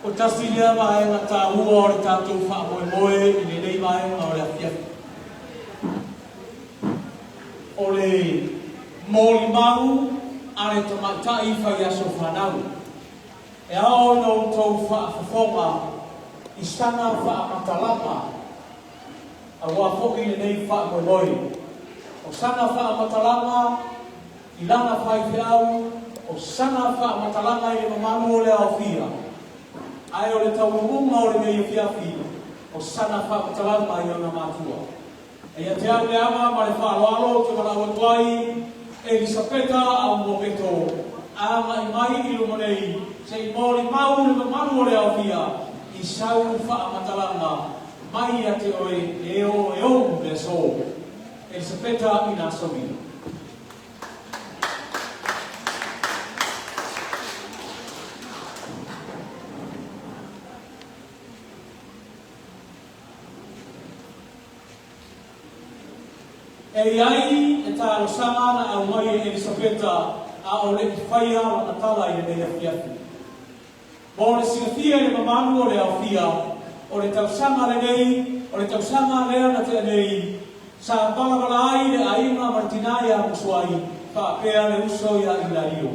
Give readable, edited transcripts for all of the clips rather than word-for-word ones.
O tasilia vai na ta ua o tātou wha moe I le nei vai o le afia. O le mōli mau a le tamatai whai aso whanau. E ao no tau wha whawhonga I sanga wha matalama. A wā whoki le nei wha moe. O sanga wha matalama I lana whai whiau. O sanga wha matalama I le mamanu o le awhia. Ai o le taumunga o le mei whiawhi, o sana whakatalama I ona mātua. E ia te au le ama ma le whaaloalo te mana ua tuai, Elisapeta au moketo, a mai I lumonei, se I mōri mau le mamanu o le awhia, I sau whakamatalama, mai a te oe e o le so. Elisapeta I nā somi. E ai e tālo sama na au mai Elisapeta a o le whaia na tala I le awhiawhi. Mo le sinafia le mamanu o le awhia, o le tausanga le nei, o le tausanga lea na te nei, sa balabala ai le aima martinai a musuai, pa pēa le uso ia I la rio.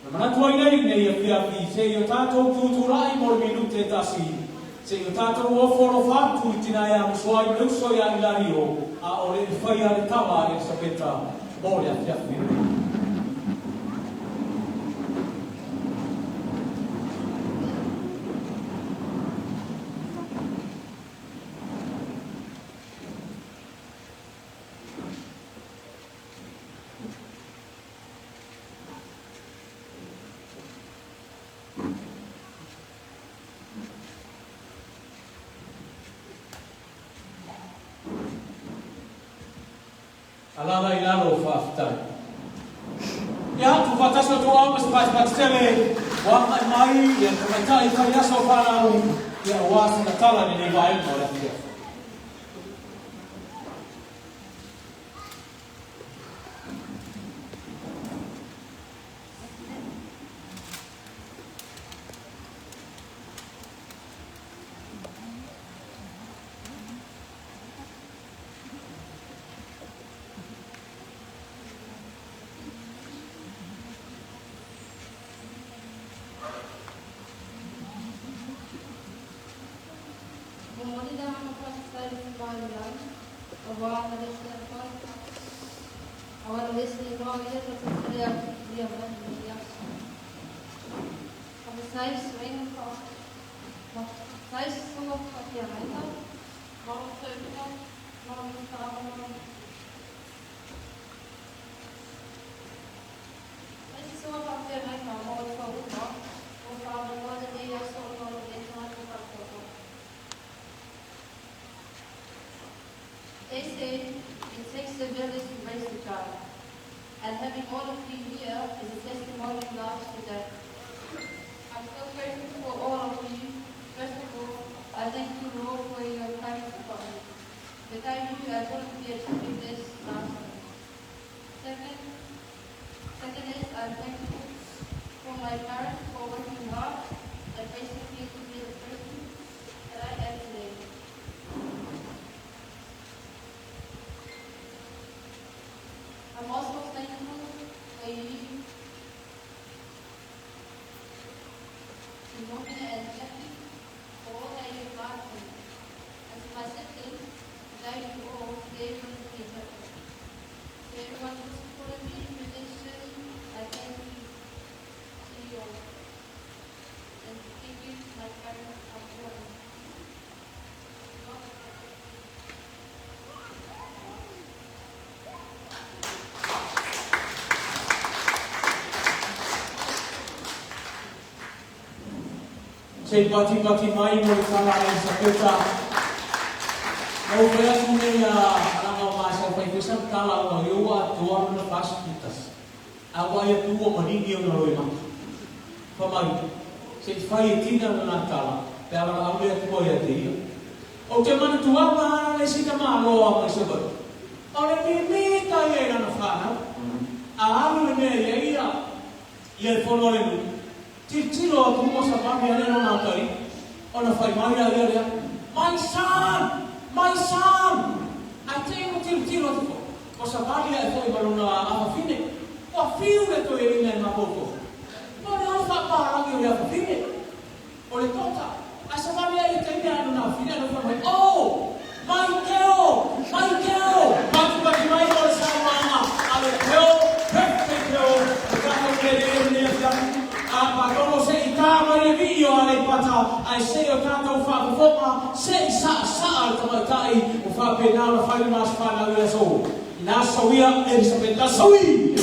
Na manatua I nei awhiawhi, se I o tātou tūturai mo le minute tasi, se I o tātou oforo whātu I tinai a musuai le uso ia I la rio, a o le whaia le tawa Elisapeta mo le awhiawhi. Alala I lalo whaafitai. Ia tu whataso tu au mas patele waka mai ia kamaitai whai aso whanau ia wāsa na tala ni vai mo le awhia. They say it takes a village to raise a child, and having all of you here is a testimony of love to them. I'm so grateful for all of you. First of all, I thank you, Lord, for your kindness upon me. Without you, I wouldn't be achieving this last night. Second is, I'm thankful for my parents for working hard and raising me to be the person that I am today. I'm also thankful for you to know me and happy for all that you've done for me. And to my siblings, without you all, today wouldn't be perfect. To everyone who supported me through this journey, I thank you to you all. And thank you to my parents for supporting me. Se pati mai mo le tala Elisapeta. Mau vea sune a masa pai pesa tala o eu a tua na paskitas. Awa ia tua manini o na roima. Famai. Se fai tina na tala. Pe ala au le tua ia te ia. O te mana tua ma le sita ma loa mai se bai. O le mi ta ia na whana. A alu le mea ia ia. Ia le whono le nu. Tiro aku mo sa pamilya ng nakari. O na fay maya area. My son. Ate mo tiro ako. O sa pamilya ito ibalong na afafine. O feel na to yung inay mapoko. O na sa parang yung afafine. O le kota. Asa pamilya ito yung ano na afafine. Ano pa may, oh! Michael! Bagi mai o sa mga alekeo. Perfecteo. Magkakaw kere niya dyan. Pagkolo sa ikama ni video alay pata ay sa iyo kataw fa sa isa tamay ufa penal fa mas pa na yaso nasawiya Elizabeth nasawi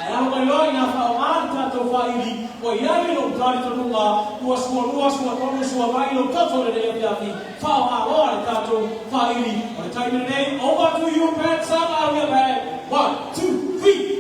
Ai ao mai loi nga whaongan tātou whairi, o iai no tari tanunga, ua sua tonu sua mai no tātou re rei api, whaonga loa le tātou whairi. O le taimina nei, over to you, Pat, some out of your bag. 1, 2, 3.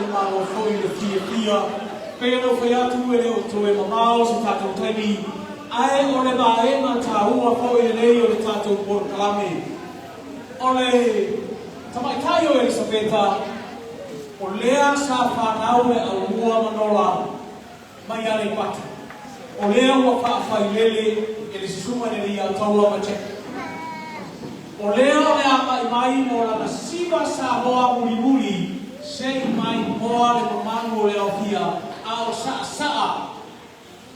i maro foi le fia pero foi atu ele o toe mamao se tatou tani ai o le vaenga taua foi lei o le tatou porkalame o le tamaitai o Elisabeta o lea sa whanau e aumua manola mai ale pata o lea ua whaafai lele e le sisuma ne lia taua mache o lea o lea mai mo la nasiva sa hoa muri sei mai moa le mamanu o lea o pia a o saa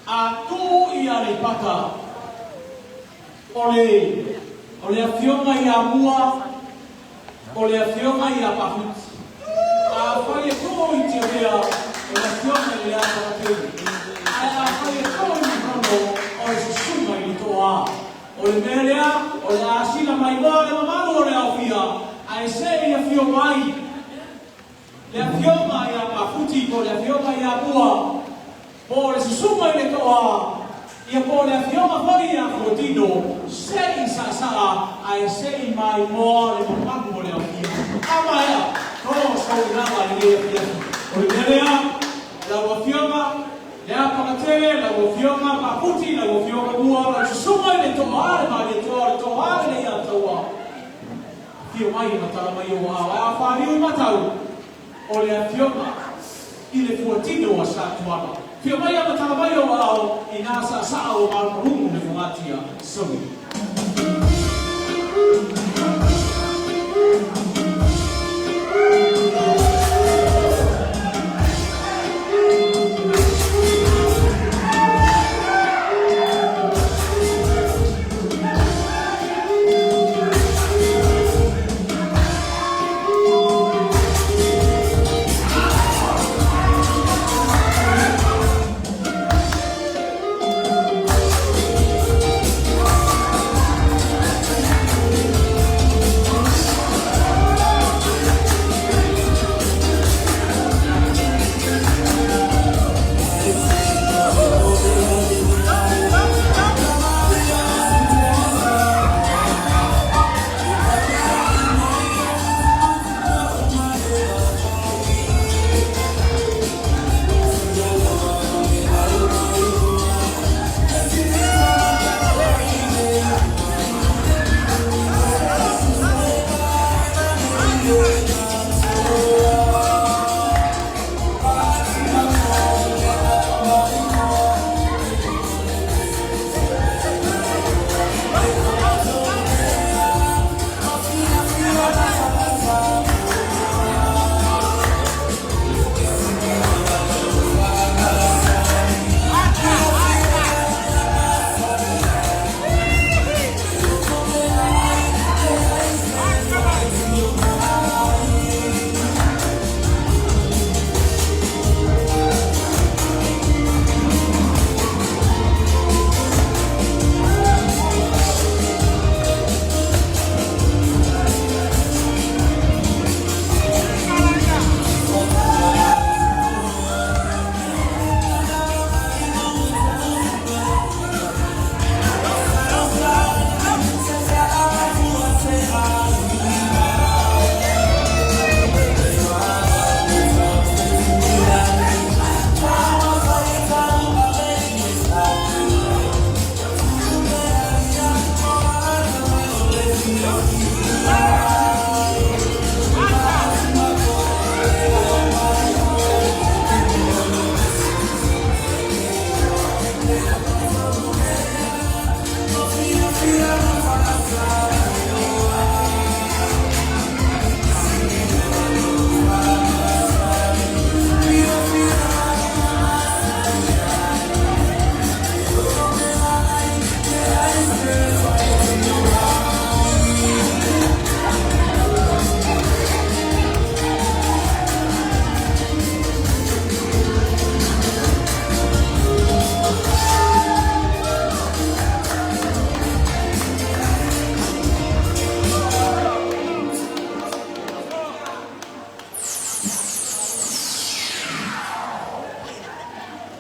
a tu i ale pata o le afionga i a mua o le afionga i a pahuti a whai e koe i te rea o le afionga i a pahuti a whai e koe i hono o le susuma i toa o le melea o le asila mai moa le mamanu o le afia a e se i afionga ai le afionga i a pahuti po le afionga i a mua po le susuma i le toa ia po le afionga whai a Fotino sei sa a e sei mai moa le mamanu o le afia ama ea no sau nava le afia o le melea la afionga le apakatele la afionga paputi la afionga mua la susuma i le toa le toa le ia toa fio mai matala mai o a whariu matau o le afionga i le Fotino a Satuana fio mai a matala mai o ao i nā sa o marungu le fungatia sawi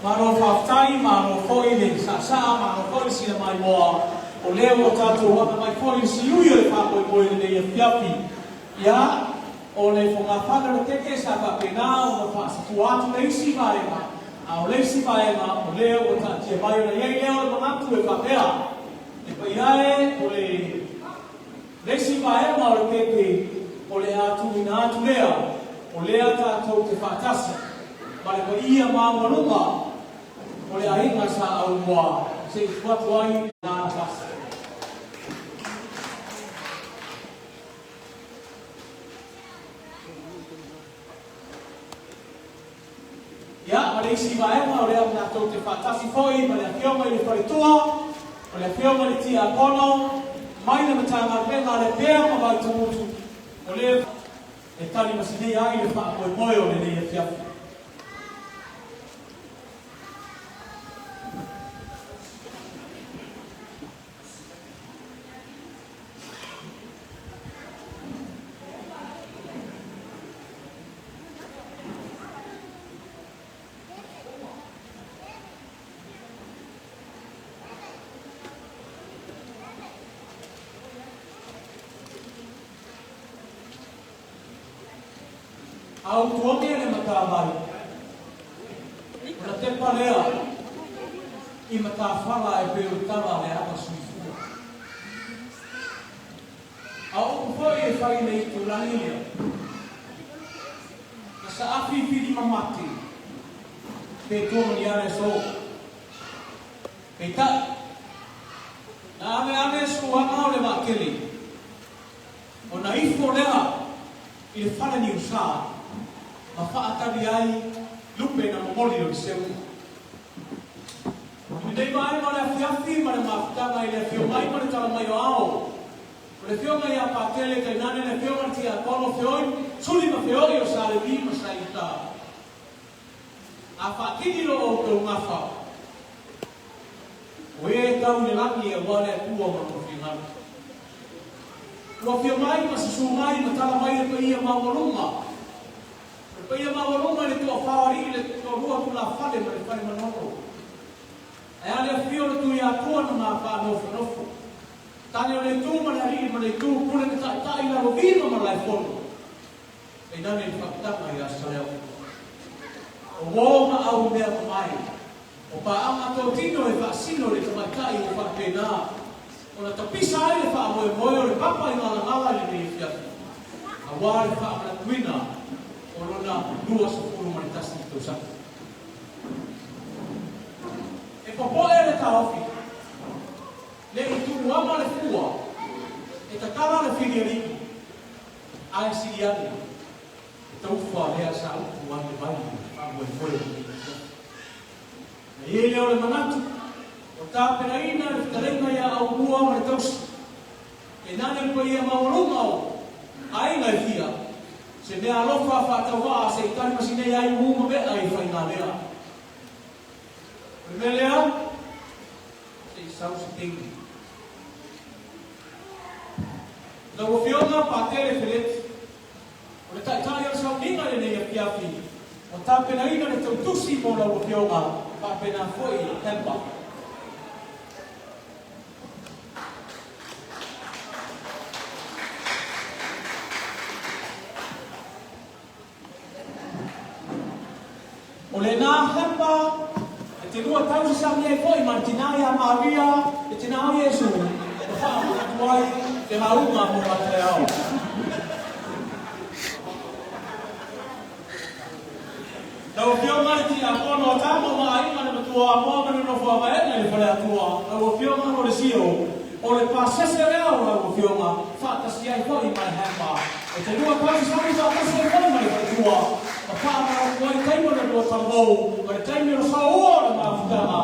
Maro whaftai, maro hoi le sasa, maro hoi si mai moa. O leo o tātou wana mai hoi si ui o le whapoi moi le nei a whiapi. Ia, o le fonga whana na teke sa ka pena o na whaasipu atu leisi vaenga. A o leisi vaenga o leo o ta tia mai o na iei leo le manatu e whapea. E pa iae o le leisi vaenga o le teke o le atu ina atu lea o lea tātou te whaatasi. Ma le pa ia māmarunga o le ainga sa au mua se i tuatu ai nā pasi. Ia, ma le isi vaenga o lea tātou te whaatasi foi, ma le a whionga i le wharetua, ma le a whionga i tia akono, mai na matanga penga le pēr ma vai tumutu, o le e tani masinei ai le whaakoe moe o le nei a whiafi. Au tuonge le matawai. Ora te parea i matawhala e peo tawa le apa suifua. Au ufoi e whai nei turangi lea. Na sa afi pidi mamati. Pe tono ni ane so. Pe ta. Na ame skuanga o le makeli. O na ifo lea i le whana ni usaa. Ma whaatari ai lupe na momoli o seu. I nei mai ma le awhiawhi ma le mawhutanga i le whio mai ma le tala mai o ao. O le whio mai a pātele kai nane le whio mai tia kono whioi, suli ma whioi o sa le vi ma sa i tā. A whaatini lo o tau ngawha. O e tau ni laki e wale kua ma o whingana. Ua whio mai ma sa su mai ma tala mai e pa ia mawarunga. Ia mawarunga le tua whawari le tua rua tu la whale ma le whai manoro. E ale whio le tu ia tua na ngā whanofo nofo. Tane o le tu ma le hari ma le tu kune me tai la rovino ma lai whono. E nane i whakatanga i asa leo. O wōma au mea mai. O pa anga tō tino e whaasino le tamaikai o whakena. O na tapisa ai le whaamoe moe o le papa i ngala ngala le nei whiafi. A wāre whaamana kuina. Corona dua sepuluh manitas itu sah. Popoe le taofi. Le itu wama le fua. E takara le filiari. Ai siriani. Tau fua le asa upu ane vai. Amu e foe. Na ie leo le manatu. O tā penaina le fitarenga ia au bua ma le tausi. E nane le ia maurunga o. Ai ngai fia. Se mea alofa whātawa se i tani masinei ai uma mea i whainga lea. Me lea, se i sau si tingi. Tau whionga pātere whireti. O le taitai ar sau ninga le nei a piafi. O tā penaina le tau tusi mo lau whionga, pāpena foi hempa. O le nā hempa, e te rua tausi sami e foi, ma tinai a Maria, e tinai Jesu, e te whaamuna tuai, te maunga mo a te ao. Tau whionga i ti a kono a tāmo ma ainga ne matua a moa manu no wha maena i whare atua. Tau whionga no le sio, o le pāsese reo tau whionga, whaatasi ai foi mai hempa. E te rua tausi sami whaatasi ai foi mai whatua. Ma whaamara kuai taimana no tambou, ma le taimana sa ora ma whutanga,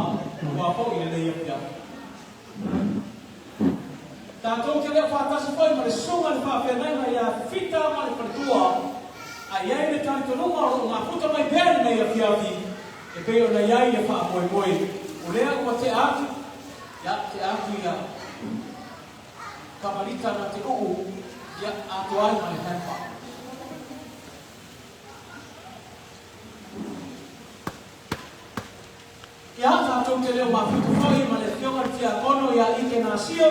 ma poi le nei apia. Tātou te leo whaatasi foi, ma le sunga le whawhenanga i a whita ma le whatua, a iai le tātou nunga o ngā puta mai pēr nei a whiawi, e pēo na iai e whaamoe moe. O lea ua te atu, te atu ia kamarita na te uhu, ia atu ai mai hempa. Ia tātou te leo mawhitu whai, ma le whionga tia kono ia ike nā sio,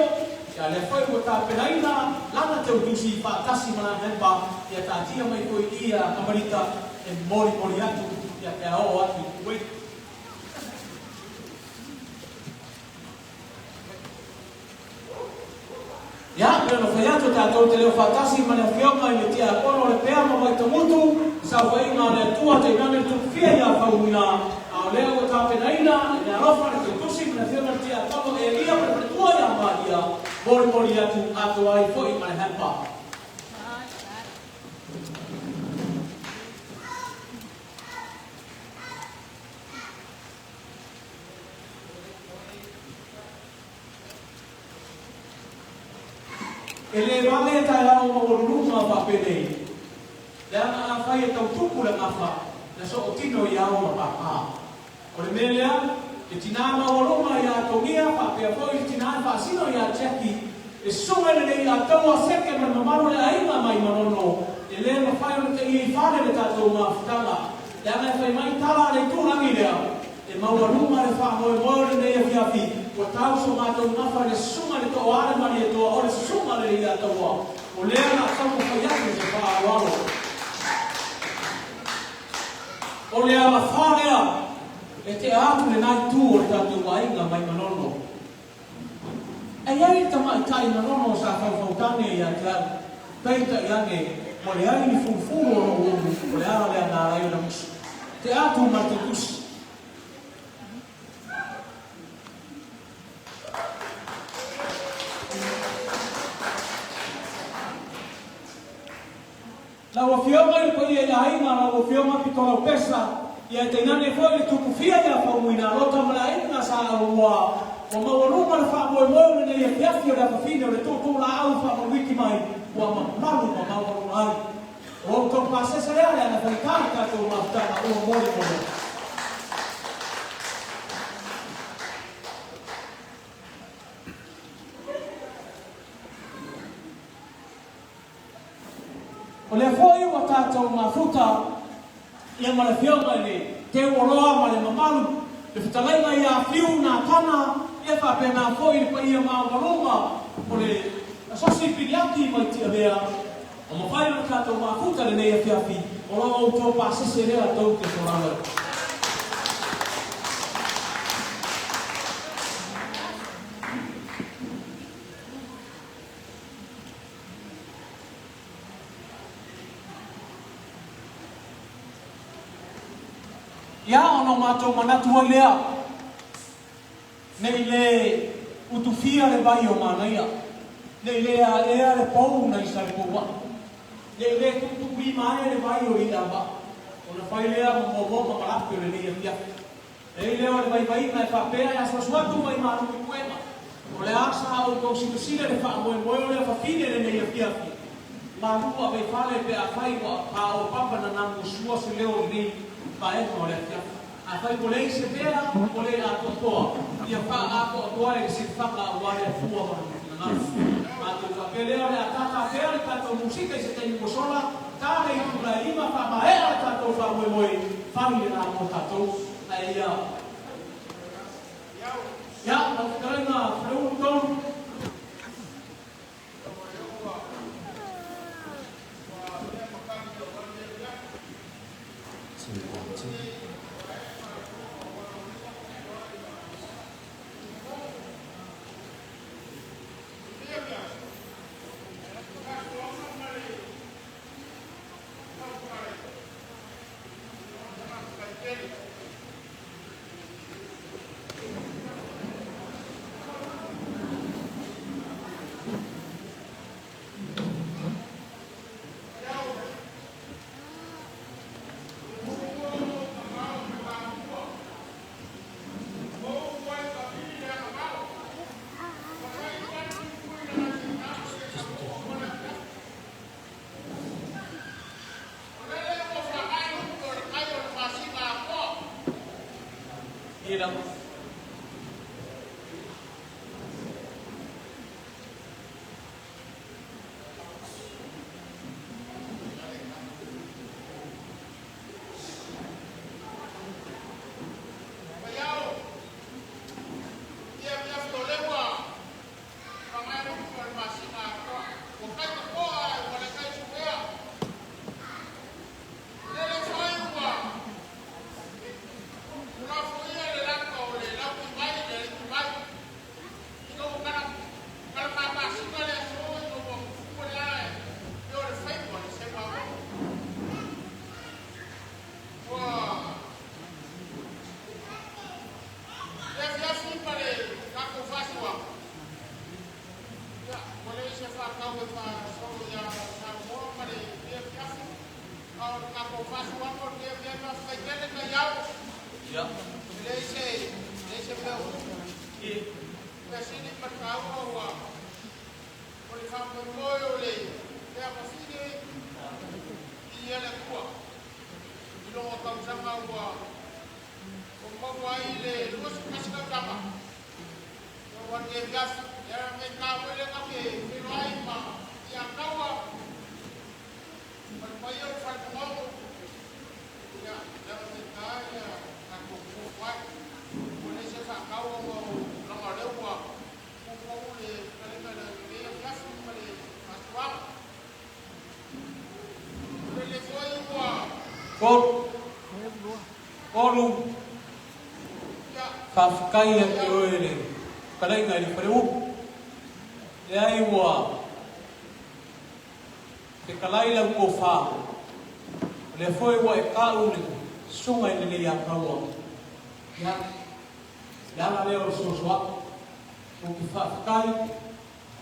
ia le whai o tā penaina, lana teu tusi whātasi mana hepa ia tātia mai koe ia kamarita e mori atu ia te ao atu koe. Ia, pero no whai atu tātou te leo whātasi mana whionga i me tia kono le pēa ma mai tamutu sa whai ngā le tua te nane tu whia ia whauina a leo o tāpenaina e nea rofa le teu tusi mana whionga tia kono e lia pre tua ia maia mori atu ai fo i mana hepa. Ele vale tai ao moruma pa pene. Le ana fai tau tuku le ngafa, na so otino ia o pa pa. O le melea, e tinama moruma ia tongia pa pe foi tinama pa sino ia cheki. E sunga le ia tau seke me mamaru le ainga mai manono. E le ma fai o te i fale le tatou mafutanga. Le ana fai mai tala le turangi lea. E mauruma le fa mo le ia fiafi. O tau so mātou ngafa le sunga le toa ale mani e toa o le sunga le ia toa. O lea na tau whai atu se wha awaro. O lea la whanea e te atu le nai tū o le tātou wainga mai manono. E iai tamai kai manono sa whauwhautane ia te au. Peita i ane, mo le ai ni fufuru o rongo o le ara lea nā rai o na musu. Te atu ma te kusi. La wafionga i koe ia hainga, la wafionga ki tōna pesa, ia te nane foi le tukufia ia whaumuina, rota mala inga sa aua, o mawaruma le whaamoe moe ne ia piafi o le whawhine o le tōtō la au whaamawiki mai, ua mamaru ma mawaruma ai. O tō pasese rea lea na whaitari tātou mafutana o mori. O le foi o tātou mafuta ia ma le whionga le te uoroa ma le mamalu le whitalainga ia whiu nā tana ia whapena foi le pa ia mawaroma o le asosi piriaki mai tia mea o ma whai o tātou mafuta le nei a whiawhi o roa o tō pāsese rea tau te tōranga. Ia ono mātou manatua lea. Nei le utufia le vai o manaia. Nei le ea le pou na isa le poua. Nei le tutukui mai le vai o ina ba. O na whai lea mo marapi o le nei a pia. Nei leo le vai na e whapea e aswa suatu mai mātou i kuema. O le asa o kou situsile le wha moe o le whawhine le nei a pia. Marua vei whale pe a whai a o papa na namu sua se leo nei pae ko le kia a fai ko le se pera ko le a toa ia fa a toa e se fa ka wa le fua ma ma to fa pele le a tata pele ka to musika se teni ko sola ta le ku la lima fa ma e a ta to fa mo fa ni na mo ta to ai ya ma ka na fruto Olu Kafkai yang kioele Kalai ngai preu Yai wa Ke kalai lau kofa Le foi wa e kau le Sungai ni ya kaua Ya Yala leo soswa Uki Kafkai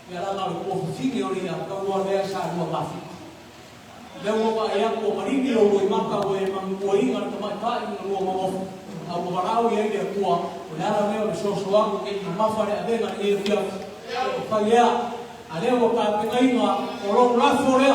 Yala lau kofa fiki ori ya kaua lea sa lua mafi Leo wa ya ko marini o i maka o e manguai ngar tamai kai no mo au marau ye de kuwa o nara me o so wangu ke mafare abenga e fia fa ya ale o ka pengainga o lo rafo le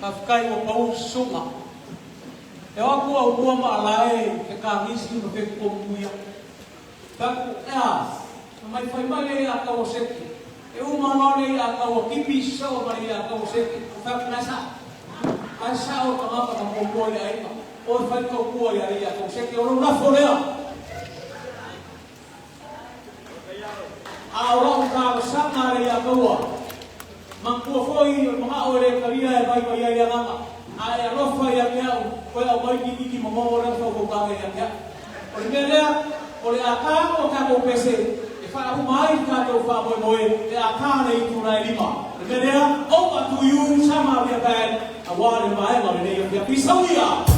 Kafkai o pau sunga. E aku au bua ma alae ke ka ngisi no ke komuia. Taku mai fai mai a ka o seki. E uma nole a ka o kipi so mai a ka o seki. Taku nasa. Asa o ka mapa ka komuia ai ma. O fai ko kuo ia ia ka o seki o na folea. A o ka sama ia ka o. Mangkua foi mga ore karia e vai vai ia ngama ai rofa ia kiau ko ia vai ki mo ora so ko ka ia kia o melea o le aka o ka ko pese e fa u mai ka to fa mo e aka nei tu na lima o melea o ka tu yu sama ia ba a wale mai ma le ia pisauia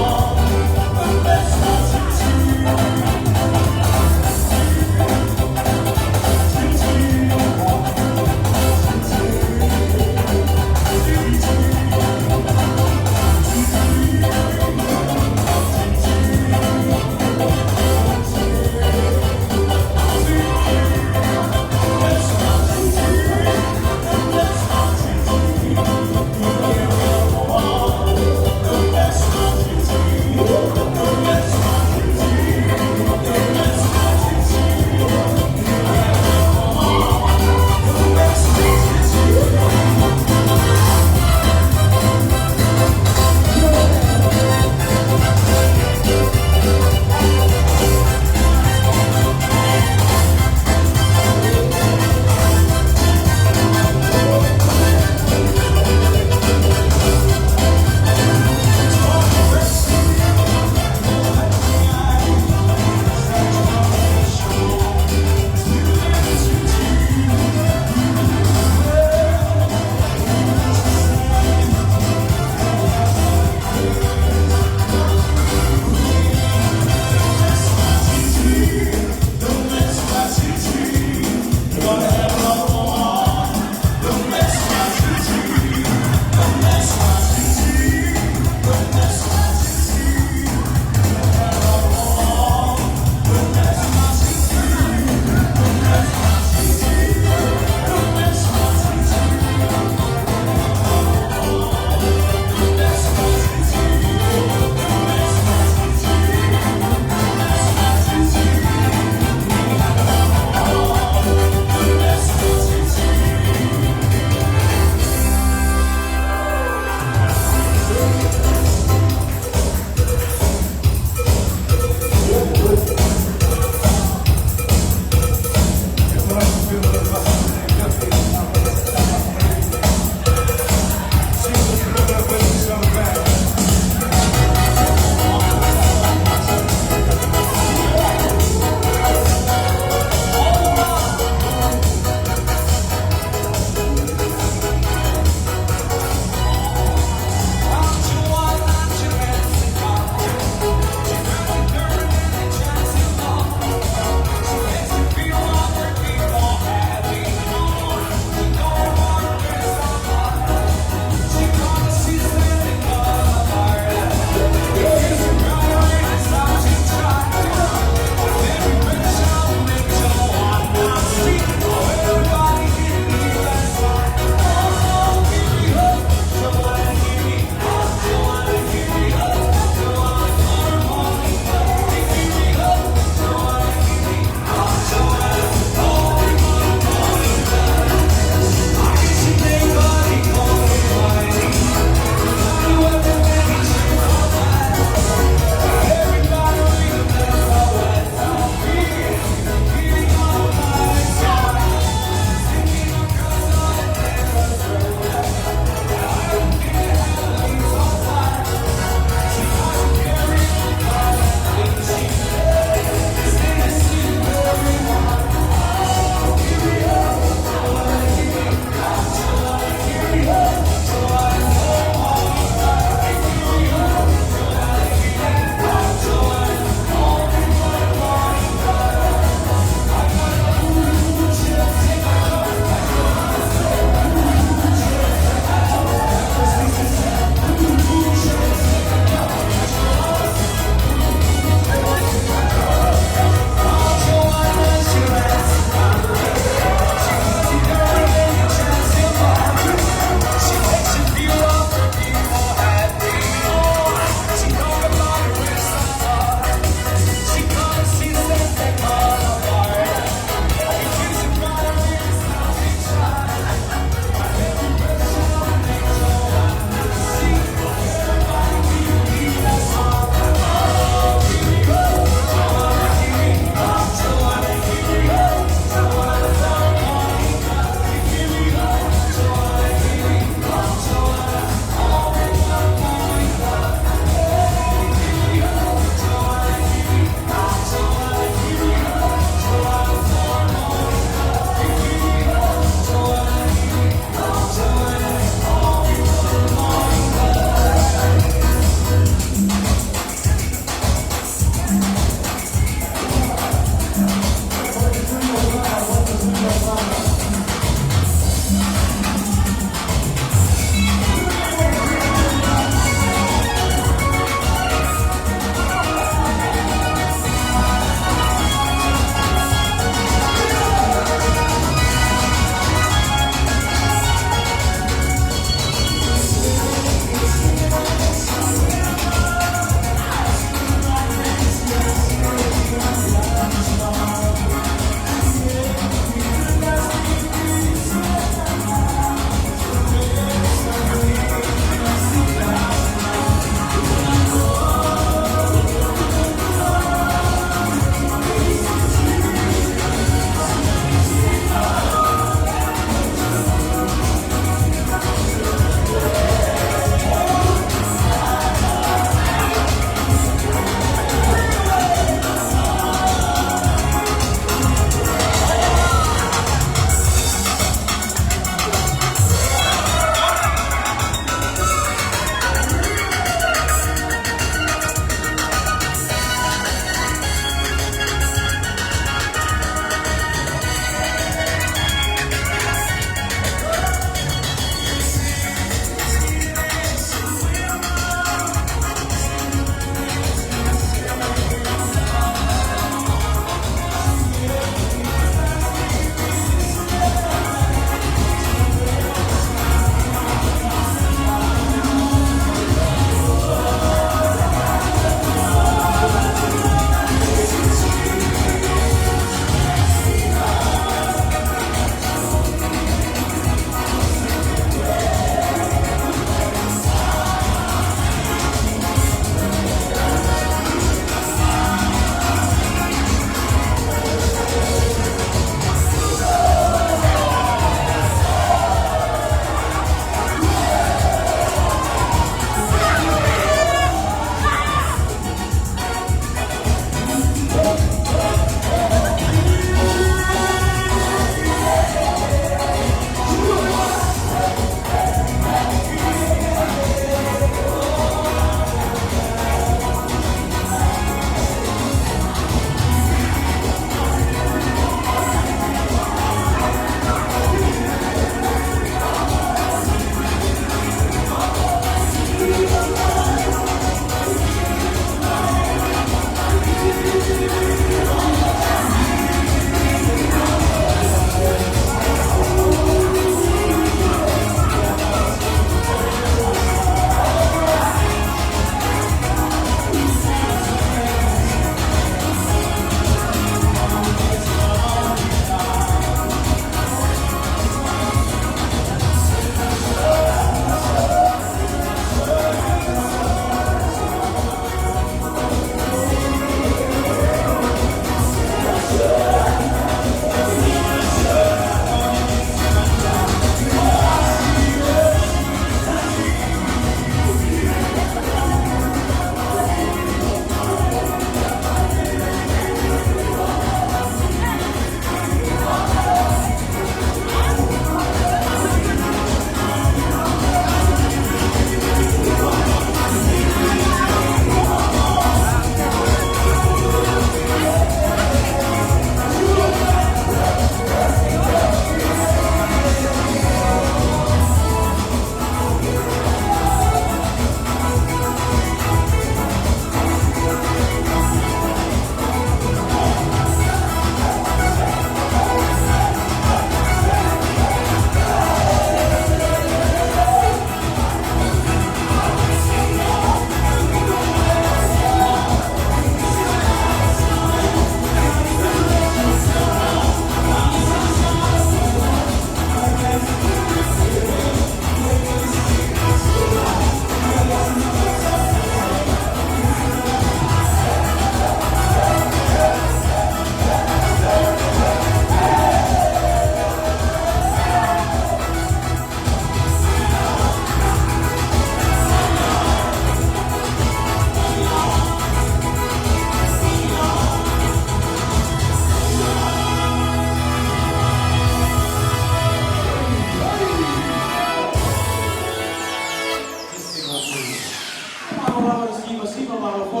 Mara Siva Maroko,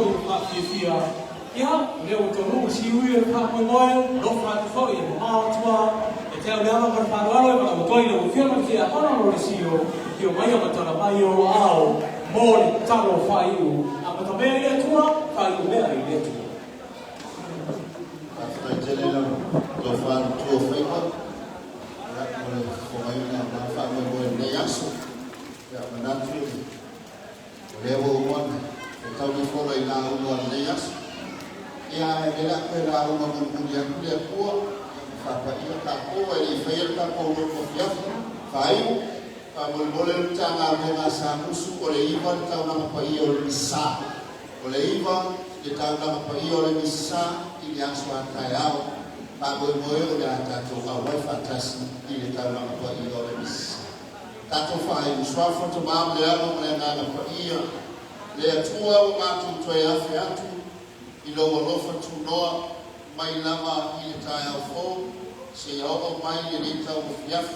Fia. Yeah, leo tolu siwi ka moyo lo fa fo ye ma twa e te o lava per fa walo ma o toi lo fio ma sia ona lo sio io mai ma tala mai o ao mo talo fa iu a ma me le tua fa iu le ai le tua after general lo fa tu fa iu ra ko mai na ma fa mo le yaso ya ma na tu level 1 e tau ni fo le na o le yaso ia e la pera uma mundia kulia kuo fa pa ia ka ko e fair ka ko ko fiaf fai pa bolbole tanga na sa musu o le iva ta na pa ia o le misa o le iva de ta na pa ia o le misa i ya swa ta yao pa bolbole o le ta to ka wa fantastic i le ta na pa ia o le misa ta to fai swa fo to ba le ano le na pa ia le tua o ma tu to ya fiatu i lo lofa tu noa mai lama i le tae au fo se au mai i le tau o fiaf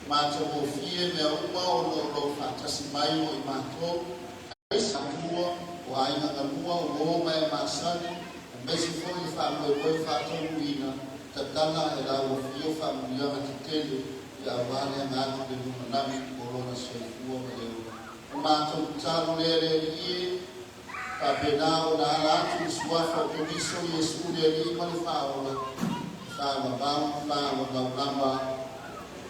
ma te o fie mea uma o lo fatasi mai o i mato ai sa tua o ai nga mua o o mai masani o mesi fo i wha moe moe whātou uina ta tana e la o fio wha muianga te tele i a wāne a ngātu de numanami o rona se ua me leo o mato talo lere i Apenao na alatu suafa komiso Yesu le lima le faola sama bam sama bamba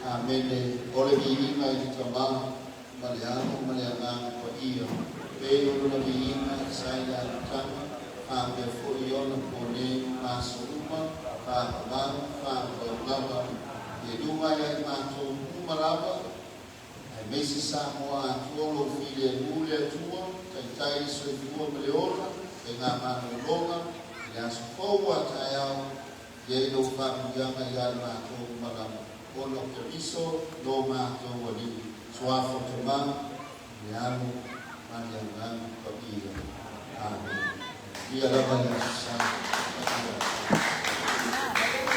amene ole bima i tama maliano maliana ko iyo pe ole bima sai da tama ame fo iyo na pone masuma pa bam pa bamba e duma ya mato umaraba ai mesi samoa tuolo file mule tuo tai so i fua meleona e ngā manu longa i aso fōua tai au i e no whamuianga i ala mātou marama ono keriso no mātou wali suafo te mā i anu mani angan pa ia amen ia lava i aso sa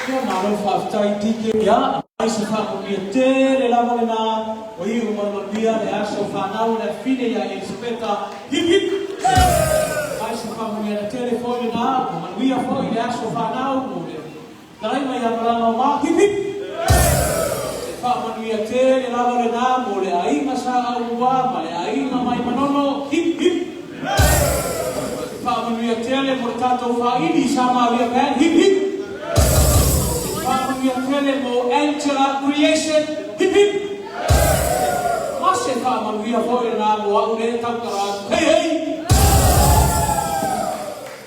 ia naro whaftai tike ia ai se whamuia tere lava le nā o iu maramanuia le aso whanau le fine ia e sepeta hip hip ai se whamuia na telefone nā o manuia fo i le aso whanau o le naraima ia marama o mā hip hip whamanuia tere lava le nā mo le ainga sa aua ma le ainga mai manono hip hip whamanuia tere mo le tātou whaini sa mawia pen hip hip Whamuia tele mo Angela Creation, hip hip! Mase whamuia hoi nā mo au le tau karā, hei hei!